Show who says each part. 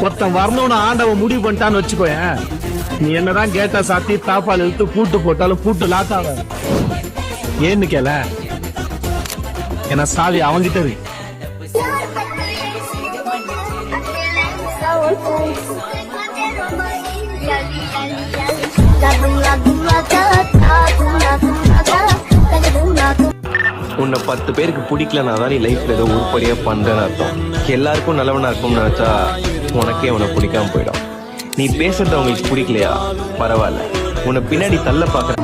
Speaker 1: ஒருத்தன் வரணும்னு ஆண்டவன் முடிவு பண்ணிட்டான்னு வச்சுக்கோயேன், நீ என்னதான் கேட்டா சாத்தி தாப்பால் இழுத்து பூட்டு போட்டாலும் பூட்டு லாக் ஆகாது. ஏன்னு கேள, ஏன்னா சாவி அவங்கிட்ட இருக்கு.
Speaker 2: உன்னை 10 பேருக்கு பிடிக்கலனா தான் நீ லைஃப்ல ஏதோ உருப்படியா பண்றேன்னு அர்த்தம். எல்லாருக்கும் நல்லவனா இருக்கும்னு நினைச்சா உனக்கே உன்னை பிடிக்காம போயிடும். நீ பேசுறது அவங்களுக்கு பிடிக்கலையா, பரவாயில்ல, உன்னை பின்னாடி தள்ள பாக்குற